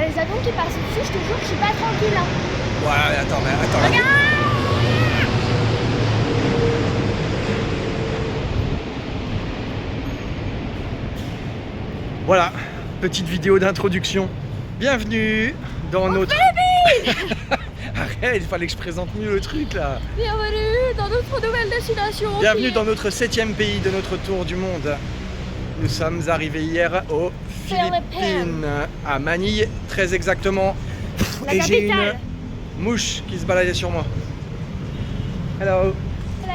les avions qui passent dessus, je te jure, je suis pas tranquille. Hein. Ouais, attends, mais attends. Regarde. Voilà, petite vidéo d'introduction. Bienvenue dans notre... Arrête, il fallait que je présente mieux le truc là. Bienvenue dans notre nouvelle destination. Bienvenue dans notre 7e pays de notre tour du monde. Nous sommes arrivés hier aux Philippines, à Manille, très exactement. La Et j'ai une capitale. mouche qui se baladait sur moi. Hello. Hello.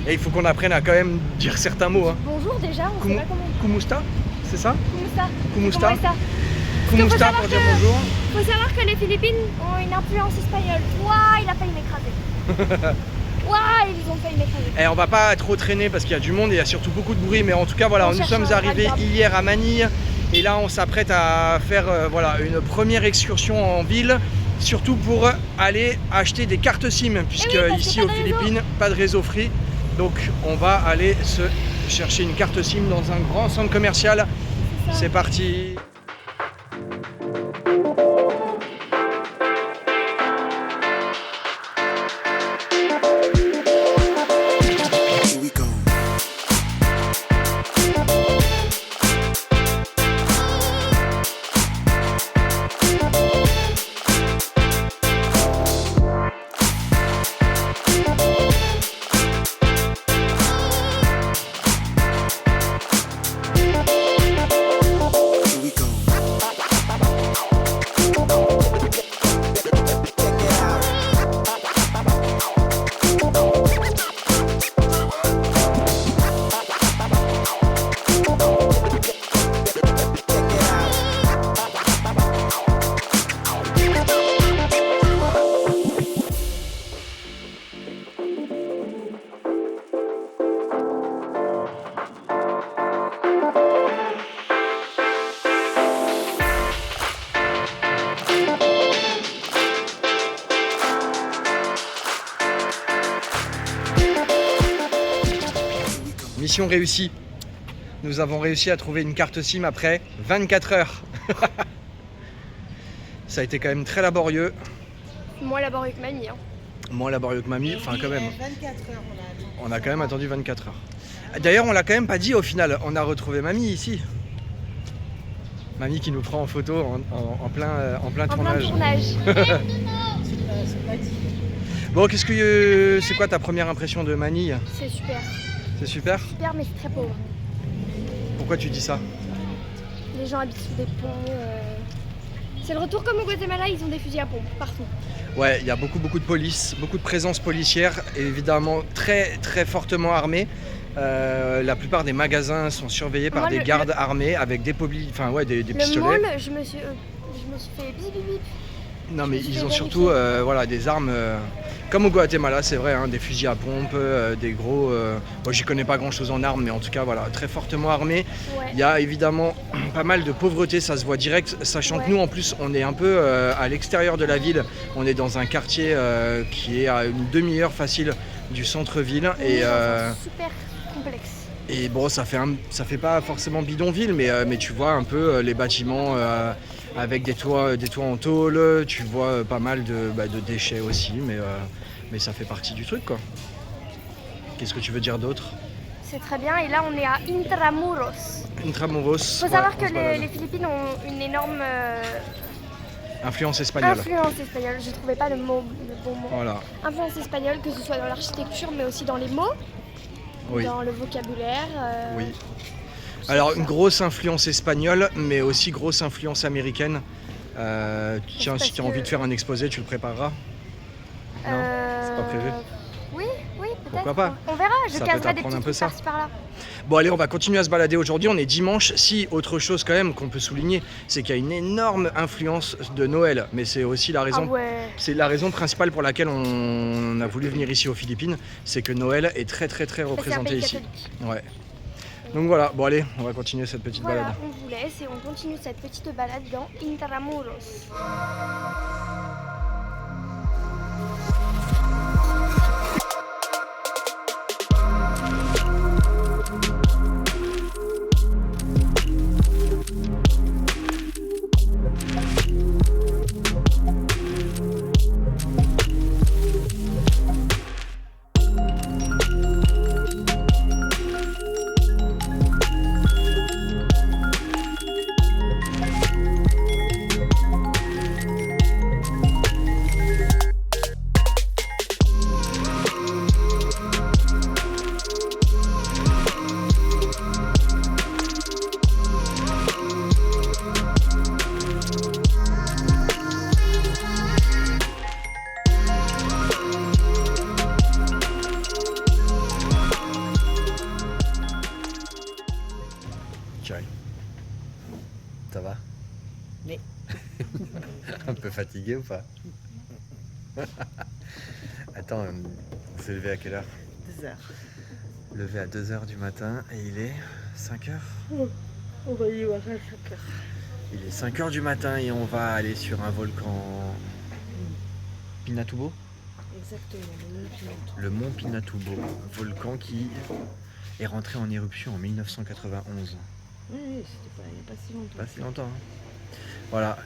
Et il faut qu'on apprenne à quand même dire certains mots. Hein. Bonjour déjà, on sait pas comment. Kumusta, c'est ça? Kumusta. Kumusta. Comment est ça? Kumusta pour dire bonjour. Faut savoir que les Philippines ont une influence espagnole. Ouah, il a failli m'écraser. Ouah, ils ont failli m'écraser. Et on va pas trop traîner parce qu'il y a du monde et il y a surtout beaucoup de bruit, mais en tout cas voilà, nous sommes arrivés hier à Manille et là on s'apprête à faire voilà, une première excursion en ville, surtout pour aller acheter des cartes SIM, puisque oui, ici aux Philippines, pas de réseau free, donc on va aller se chercher une carte SIM dans un grand centre commercial. C'est parti. Mission réussie. Nous avons réussi à trouver une carte SIM après 24 heures. Ça a été quand même très laborieux. Moins laborieux que Manille. Hein. Moins laborieux que mamie, enfin quand même. 24 heures On a quand même attendu 24 heures. D'ailleurs, on l'a quand même pas dit au final. On a retrouvé mamie ici. Mamie qui nous prend en photo en plein tournage. C'est pas dit. Bon, qu'est-ce que c'est quoi ta première impression de Manille? C'est super. C'est super. Super, mais c'est très pauvre. Pourquoi tu dis ça? Les gens habitent sous des ponts. C'est le retour comme au Guatemala, ils ont des fusils à pompe partout. Ouais, il y a beaucoup de police, beaucoup de présence policière, évidemment très fortement armée. La plupart des magasins sont surveillés par des gardes armés avec des des pistolets. Le mall, je me suis fait bip bip bip. Non mais ils ont surtout voilà, des armes comme au Guatemala, c'est vrai, hein, des fusils à pompe, des gros... Moi j'y connais pas grand chose en armes, mais en tout cas voilà, très fortement armés. Ouais. Il y a évidemment pas mal de pauvreté, ça se voit direct, sachant que nous en plus on est un peu à l'extérieur de la ville. On est dans un quartier qui est à une demi-heure facile du centre-ville. Et super complexe. Et bon, ça fait pas forcément bidonville, mais tu vois un peu les bâtiments avec des toits en tôle, tu vois pas mal de déchets aussi, mais ça fait partie du truc quoi. Qu'est-ce que tu veux dire d'autre? C'est très bien, et là on est à Intramuros. Intramuros. Il faut savoir que les Philippines ont une énorme influence espagnole. influence espagnole, je trouvais pas le bon mot. Voilà. Influence espagnole, que ce soit dans l'architecture, mais aussi dans les mots, Oui. dans le vocabulaire. Oui. Alors une grosse influence espagnole, mais aussi grosse influence américaine. Tiens, si tu as envie de faire un exposé, tu le prépareras? Non, c'est pas prévu. Oui, peut-être. Pourquoi pas? On verra, je Ça peut caserai des t'apprendre petits un peu trucs ça. par-ci par-là. Bon allez, on va continuer à se balader aujourd'hui, on est dimanche. Si, autre chose quand même qu'on peut souligner, c'est qu'il y a une énorme influence de Noël. Mais c'est aussi la raison, Ah ouais. c'est la raison principale pour laquelle on a voulu venir ici aux Philippines. C'est que Noël est très représenté pays ici. catholique. Ouais. Donc voilà, bon allez, on va continuer cette petite Voilà, balade. on vous laisse et on continue cette petite balade dans Intramuros. Mais Un peu fatigué ou pas? Attends, vous êtes levé à quelle heure? 2 heures. Levé à 2h du matin et il est 5h. On va y voir à 5 heures. Il est 5h du matin et on va aller sur un volcan Pinatubo. Exactement, le nom qui monte. Le mont Pinatubo, volcan qui est rentré en éruption en 1991. Oui, c'était pas, il n'y a pas si longtemps. Pas si longtemps. Hein. Voilà,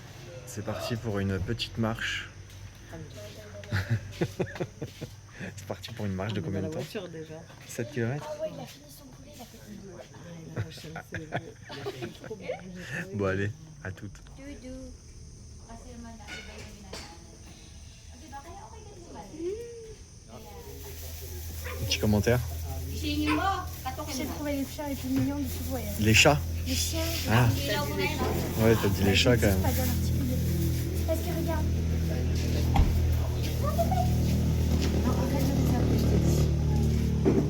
c'est parti pour une petite marche. C'est parti pour une marche de combien de la temps? voiture déjà. 7 km. Ah ouais, il a fini son poulet, il a fait une boule. Ah, la chaîne, c'est trop bien. Bon allez, à toutes. Doudou. Petit commentaire. J'ai trouvé les chiens les plus mignons de tout le voyage. Les chats. Les chiens, Ah, ouais, t'as dit les chats quand même. pas bien articulé. Parce que regarde. Non, arrête de les appeler, je te dis.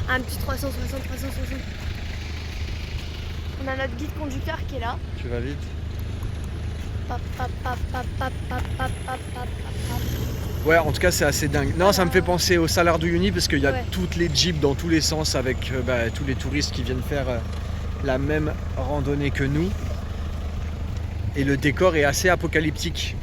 Un petit 360. On a notre guide conducteur qui est là. Tu vas vite? Pap, pap, pap, pap, pap, pap, pap, pap, pap, pap. Ouais, en tout cas, c'est assez dingue. Non, ça me fait penser au Salar de Uyuni parce qu'il y a Ouais. toutes les jeeps dans tous les sens avec tous les touristes qui viennent faire la même randonnée que nous. Et le décor est assez apocalyptique.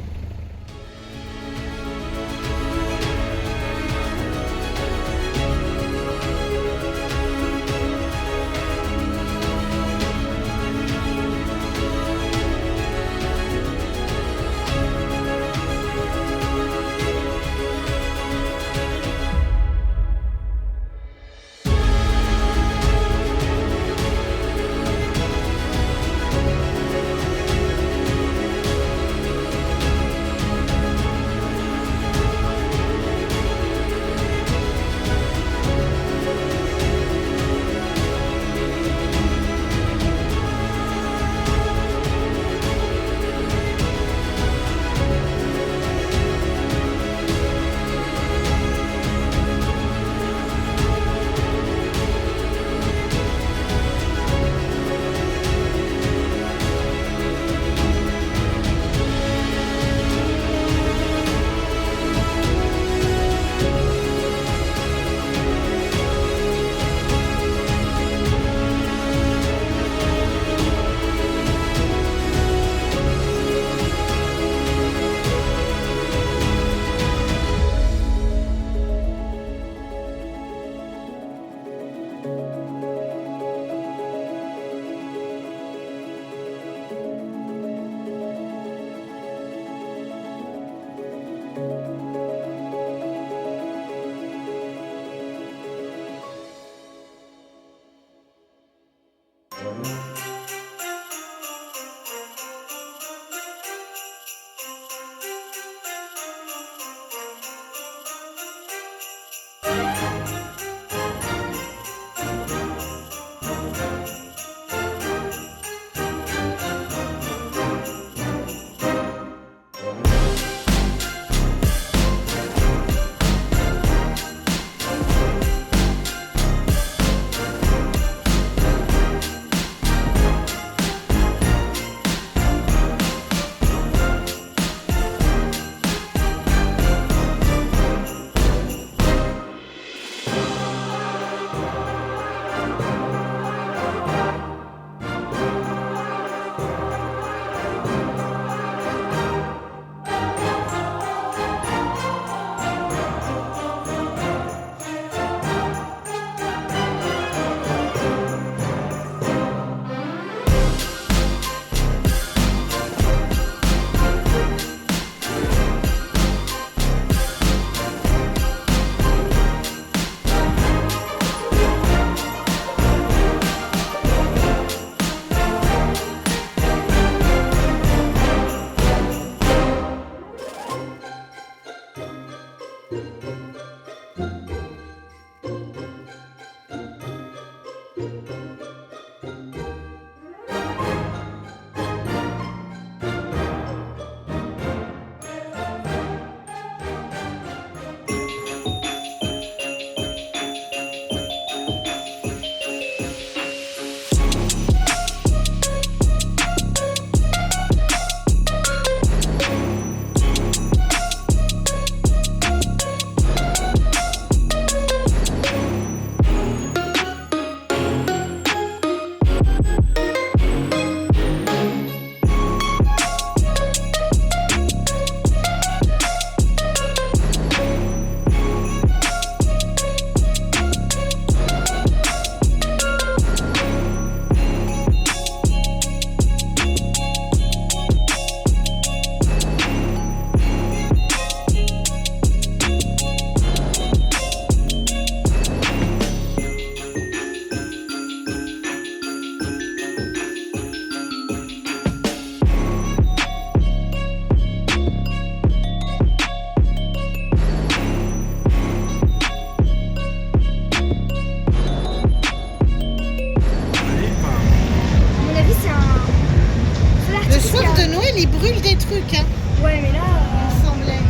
c'est un. feu Le artificiel. soir de Noël, ils brûlent des trucs, hein, Ouais, mais là, il me semblait.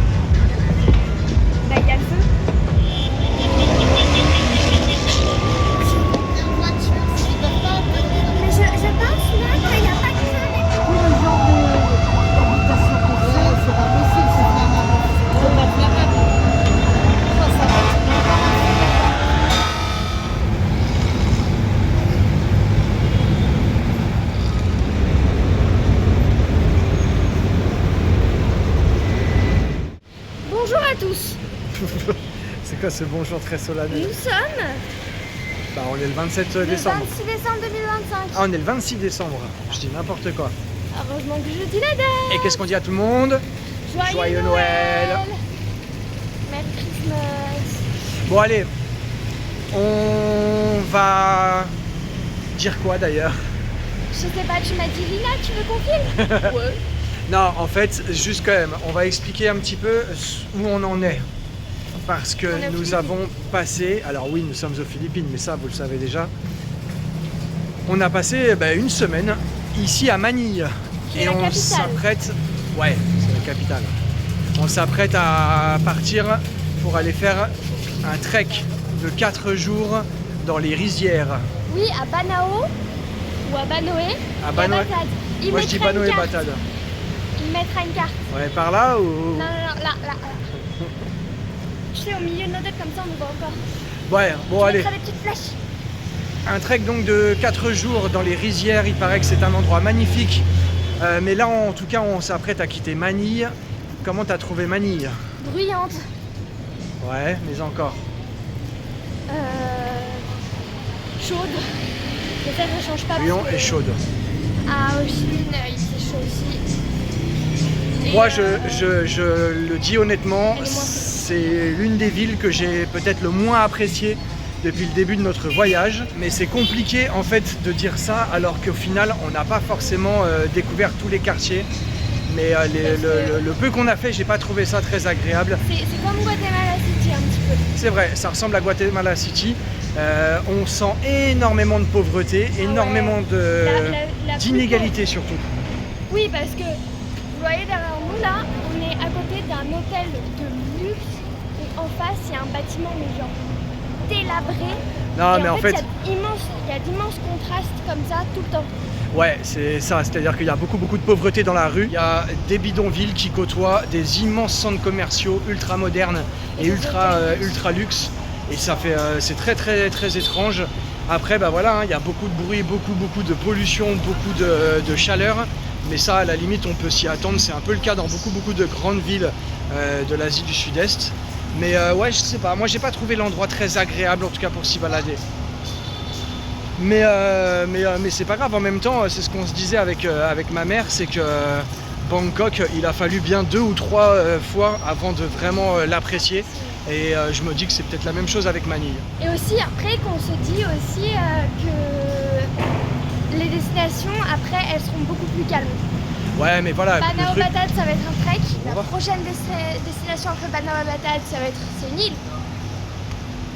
bah, il y a le feu. En voiture, ils peuvent pas Mais je pense là qu'il n'y a pas que ça. tout le genre d'habitation qu'on fait, c'est pas possible, c'est flammable. C'est pas flammable. Ça va être Bonjour à tous. C'est quoi ce bonjour très solennel? Nous sommes Bah, on est le 27 le décembre. 26 décembre 2025. Ah, on est le 26 décembre. Je dis n'importe quoi. Heureusement que je dis la date. Et qu'est-ce qu'on dit à tout le monde? Joyeux Noël. Merry Christmas. Bon, allez. On va dire quoi d'ailleurs? Je sais pas, tu m'as dit Lina, tu veux qu'on filme? Ouais. Non, en fait, juste quand même, on va expliquer un petit peu où on en est. Parce que On est aux nous Philippines. avons passé, alors oui, nous sommes aux Philippines, mais ça, vous le savez déjà. On a passé une semaine ici à Manille. Qui est Et la on capitale. s'apprête, ouais, c'est la capitale. On s'apprête à partir pour aller faire un trek de 4 jours dans les rizières. Oui, à Banao ou à Banoé. À et Banoé. Batad. Il Moi je dis mettra Bano une et carte. Batad. Il mettra une carte. Ouais, par là ou... Non, là. Je sais, au milieu de nos têtes, comme ça, on nous voit encore. Ouais, bon Tu allez. mettras des petites flèches. Un trek donc de 4 jours dans les rizières, il paraît que c'est un endroit magnifique. Mais là en tout cas on s'apprête à quitter Manille. Comment t'as trouvé Manille? Bruyante. Ouais, mais encore. Chaude. Peut-être ne change pas. Lyon parce que- est chaude. Ah, au Chine, il fait chaud aussi. Et, Moi je le dis honnêtement, Elle est moins c'est l'une des villes que j'ai peut-être le moins appréciée depuis le début de notre voyage. Mais c'est compliqué en fait de dire ça alors qu'au final on n'a pas forcément découvert tous les quartiers. Mais le peu qu'on a fait, j'ai pas trouvé ça très agréable. C'est comme Guatemala City un petit peu. C'est vrai, ça ressemble à Guatemala City. On sent énormément de pauvreté, énormément La d'inégalités surtout. Oui, parce que vous voyez derrière nous là, on est à côté d'un hôtel de luxe et en face il y a un bâtiment mais genre délabré. Non, et mais en fait, il y a d'immenses contrastes comme ça tout le temps. ouais, c'est ça. C'est-à-dire qu'il y a beaucoup de pauvreté dans la rue. Il y a des bidonvilles qui côtoient des immenses centres commerciaux ultra modernes et ultra luxe. Et ça fait, c'est très étrange. Après, bah voilà, hein, il y a beaucoup de bruit, beaucoup de pollution, beaucoup de chaleur. Mais ça, à la limite, on peut s'y attendre. C'est un peu le cas dans beaucoup de grandes villes de l'Asie du Sud-Est. Mais ouais, je sais pas. Moi, j'ai pas trouvé l'endroit très agréable, en tout cas pour s'y balader. Mais c'est pas grave. En même temps, c'est ce qu'on se disait avec ma mère, c'est que Bangkok, il a fallu bien 2 ou 3 fois avant de vraiment l'apprécier. Et je me dis que c'est peut-être la même chose avec Manille. Et aussi après qu'on se dit aussi que les destinations après elles seront beaucoup plus calmes. Ouais, mais voilà. le Banao truc- Batad ça va être un trek. On La va. prochaine destination après Banao Batad c'est une île.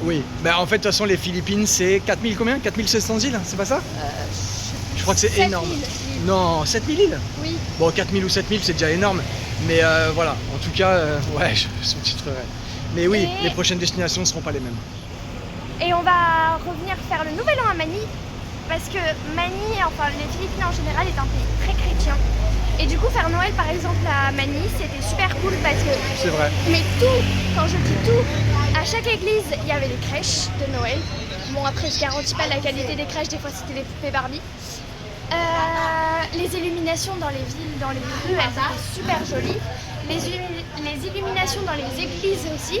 Oui, bah en fait, de toute façon, les Philippines, c'est 4000 combien? 4700 îles, c'est pas ça? Je crois que c'est 7000 énorme. îles. Non, 7000 îles? Oui. Bon, 4000 ou 7000, c'est déjà énorme. Mais voilà, en tout cas, ouais, je sous-titrerai. Mais oui, Et- les prochaines destinations ne seront pas les mêmes. Et on va revenir faire le nouvel an à Manille parce que Manille, enfin les Philippines en général est un pays très chrétien. Et du coup faire Noël par exemple à Manille c'était super cool parce que C'est vrai. mais tout, quand je dis tout, à chaque église il y avait des crèches de Noël. Bon après je garantis pas la qualité des crèches, des fois c'était des poupées Barbie. Les illuminations dans les villes, dans les rues, elles étaient super jolies. Les illuminations dans les églises aussi.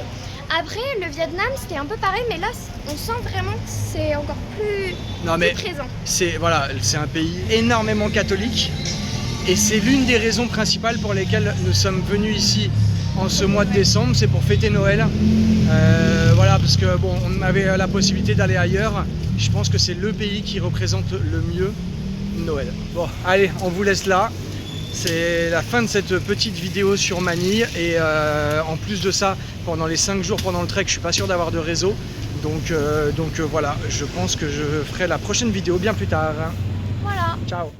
Après le Vietnam c'était un peu pareil mais là on sent vraiment que c'est encore plus, Non, mais plus présent. c'est voilà, c'est un pays énormément catholique. Et c'est l'une des raisons principales pour lesquelles nous sommes venus ici en ce mois de décembre, c'est pour fêter Noël. Voilà, parce que bon, on avait la possibilité d'aller ailleurs. Je pense que c'est le pays qui représente le mieux Noël. Bon, allez, on vous laisse là. C'est la fin de cette petite vidéo sur Manille. Et en plus de ça, pendant les 5 jours pendant le trek, je suis pas sûr d'avoir de réseau. Donc voilà, je pense que je ferai la prochaine vidéo bien plus tard. Voilà. Ciao.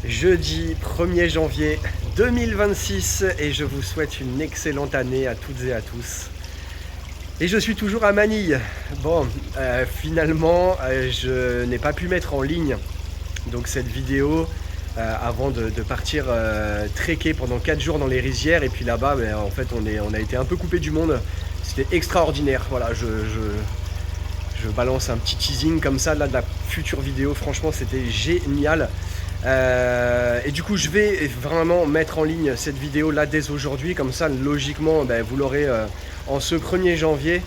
Jeudi 1er janvier 2026 et je vous souhaite une excellente année à toutes et à tous. Et je suis toujours à Manille. Bon, finalement, je n'ai pas pu mettre en ligne donc cette vidéo avant de partir trekker pendant 4 jours dans les rizières. Et puis là-bas, en fait, on a été un peu coupé du monde. C'était extraordinaire. Voilà, je balance un petit teasing comme ça là de la future vidéo. Franchement, c'était génial. Et du coup je vais vraiment mettre en ligne cette vidéo là dès aujourd'hui, comme ça logiquement vous l'aurez en ce 1er janvier.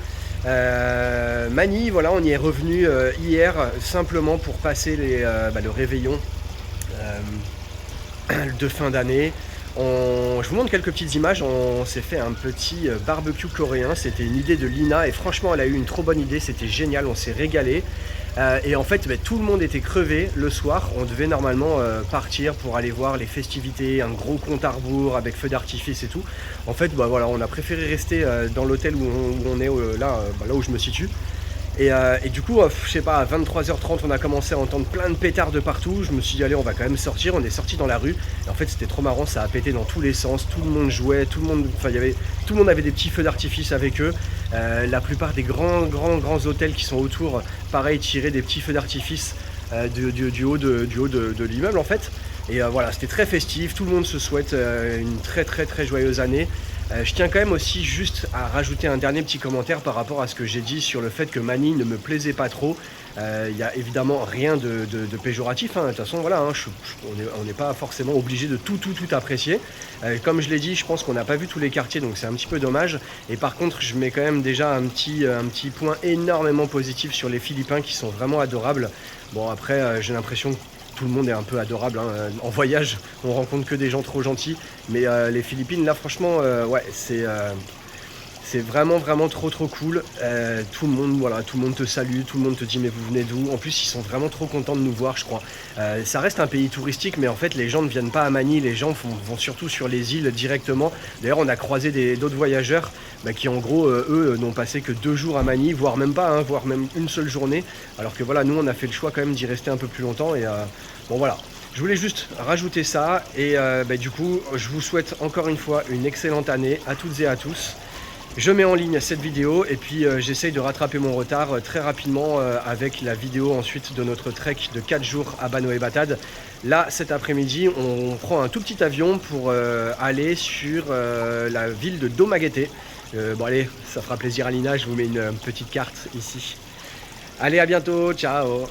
Manille, voilà, on y est revenu hier simplement pour passer le réveillon de fin d'année. Je vous montre quelques petites images. On s'est fait un petit barbecue coréen, c'était une idée de Lina et franchement elle a eu une trop bonne idée, c'était génial, on s'est régalé. Et en fait tout le monde était crevé le soir, on devait normalement partir pour aller voir les festivités, un gros compte à rebours avec feux d'artifice et tout. En fait voilà, on a préféré rester dans l'hôtel où on est là où je me situe. Et du coup, je sais pas, à 23h30, on a commencé à entendre plein de pétards de partout. Je me suis dit, allez, on va quand même sortir. On est sorti dans la rue. Et en fait, c'était trop marrant. Ça a pété dans tous les sens. Tout le monde jouait. Tout le monde avait des petits feux d'artifice avec eux. La plupart des grands hôtels qui sont autour, pareil, tiraient des petits feux d'artifice du haut de l'immeuble, en fait. Et voilà, c'était très festif. Tout le monde se souhaite une très joyeuse année. Je tiens quand même aussi juste à rajouter un dernier petit commentaire par rapport à ce que j'ai dit sur le fait que Manille ne me plaisait pas trop. Il n'y a évidemment rien de péjoratif, hein. De toute façon voilà, hein, on n'est pas forcément obligé de tout apprécier. Comme je l'ai dit, je pense qu'on n'a pas vu tous les quartiers, donc c'est un petit peu dommage. Et par contre, je mets quand même déjà un petit point énormément positif sur les Philippins qui sont vraiment adorables. Bon après, j'ai l'impression que tout le monde est un peu adorable, hein. En voyage on rencontre que des gens trop gentils, mais les Philippines là franchement ouais, c'est vraiment trop cool. Tout le monde te salue, tout le monde te dit mais vous venez d'où? En plus ils sont vraiment trop contents de nous voir, je crois. Ça reste un pays touristique, mais en fait les gens ne viennent pas à Manille, les gens vont surtout sur les îles directement. D'ailleurs on a croisé d'autres voyageurs qui en gros eux n'ont passé que 2 jours à Manille, voire même pas, hein, voire même une seule journée, alors que voilà, nous on a fait le choix quand même d'y rester un peu plus longtemps. Et bon voilà, je voulais juste rajouter ça. Et du coup je vous souhaite encore une fois une excellente année à toutes et à tous. Je mets en ligne cette vidéo et puis j'essaye de rattraper mon retard très rapidement avec la vidéo ensuite de notre trek de 4 jours à Banoé Batad. Là cet après-midi on prend un tout petit avion pour aller sur la ville de Domaguete. Bon allez, ça fera plaisir à Lina, je vous mets une petite carte ici. Allez, à bientôt, ciao.